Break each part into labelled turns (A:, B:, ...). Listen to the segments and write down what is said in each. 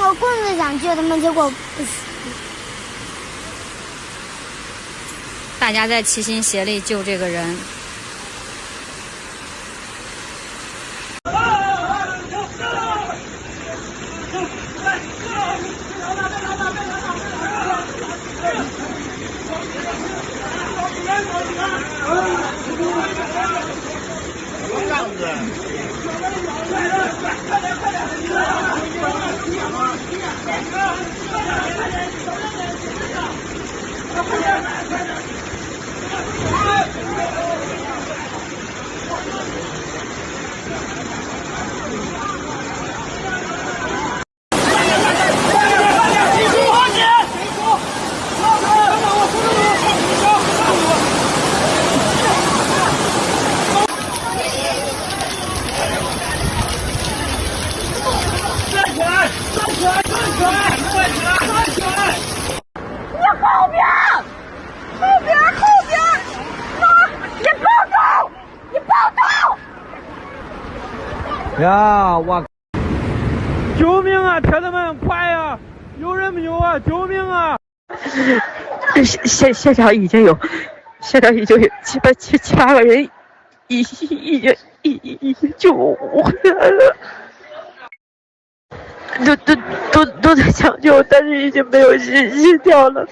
A: 到棍子上救他们，结果不死。
B: 大家在齐心协力救这个人。
C: 呀！我，救命啊！铁子们，快呀！有人没有啊？救命啊！
D: 现场已经有七八个人，已经救回来了，都在抢救，但是已经没有心跳了，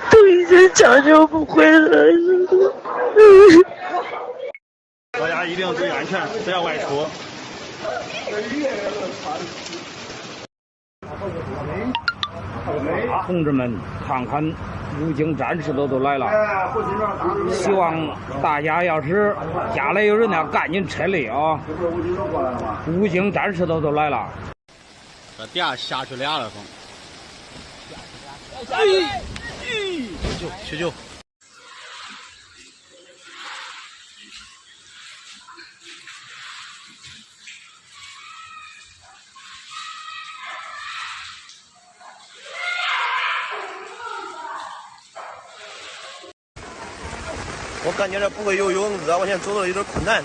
D: 都已经抢救不回来了。
E: 大家一定要注意安全，不要外出。
C: 同志们，看看武警战士都来了，希望大家要是家里有人呢，赶紧撤离啊！武警战士都来了。
E: 这底下下去俩了，风。去救！我感觉这不会游泳，热，我现在走的有点困难。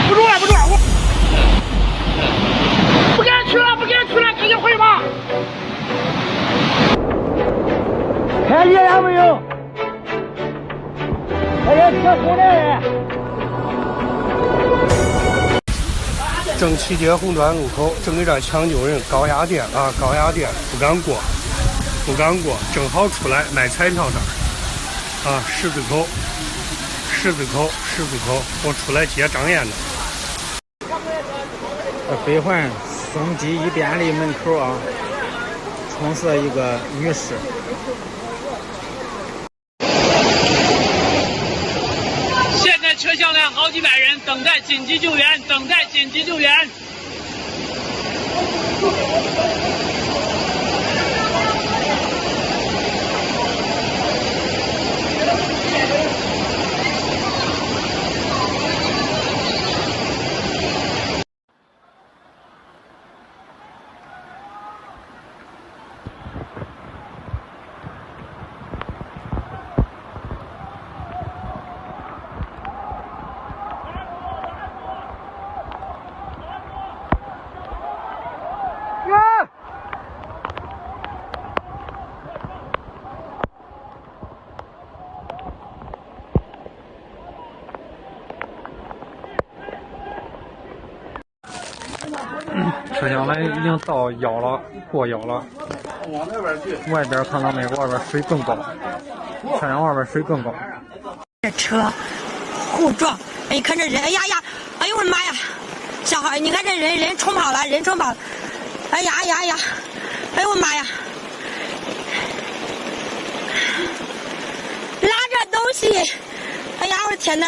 C: 不住了，我不给去了，直接回吧。开业了没有？开业撤出来。
F: 正七街红端路口正给这抢救人，高压电不敢过，正好出来卖彩票这儿啊，十字口，我出来接张燕的。
G: 北环松基一便利门口啊，冲死了一个女士。
C: 现在车厢内好几百人等待紧急救援。
G: 车厢内已经到腰了，过腰了。外边看到没？外边水更高，车厢外边水更高。
H: 这车互撞，哎，你看这人，哎呀，哎呦我的妈呀！小孩，你看这人冲跑了，哎呀，哎呦我的妈呀！拉着东西，哎呀，我的天哪！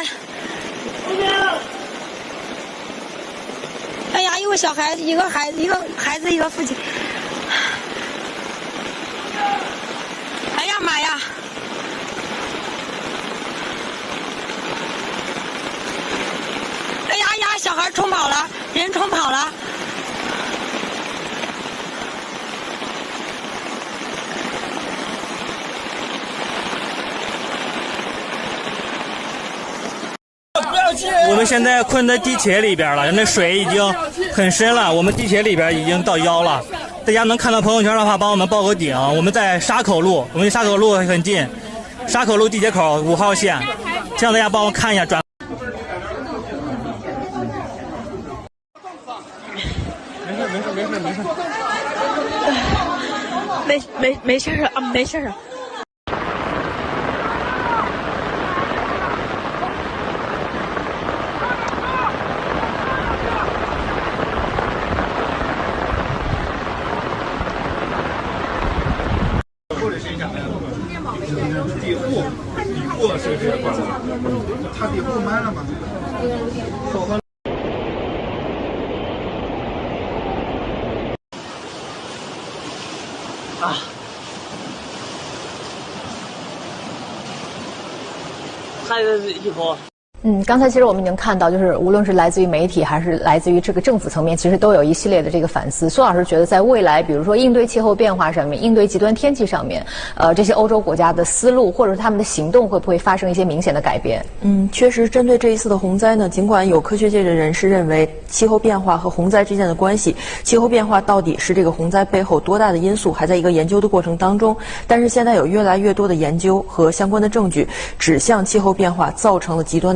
H: 哎呀，一个小孩子，一个孩子，一个父亲。哎呀妈呀！哎呀，小孩冲跑了，人冲跑了。
I: 我们现在困在地铁里边了，那水已经很深了，我们地铁里边已经到腰了。大家能看到朋友圈的话，帮我们报个顶。我们在沙口路，我们离沙口路很近，沙口路地铁口5号线，这样大家帮我看一下转。
D: 没事啊，没事啊。
J: 底部是这个关系，它底部满了吗？
D: 啊！还有一波。
K: 刚才其实我们已经看到，就是无论是来自于媒体还是来自于这个政府层面，其实都有一系列的这个反思。苏老师觉得，在未来，比如说应对气候变化上面，应对极端天气上面，这些欧洲国家的思路或者是他们的行动会不会发生一些明显的改变？
L: 确实，针对这一次的洪灾呢，尽管有科学界的人士认为气候变化和洪灾之间的关系，气候变化到底是这个洪灾背后多大的因素，还在一个研究的过程当中。但是现在有越来越多的研究和相关的证据指向气候变化造成了极端。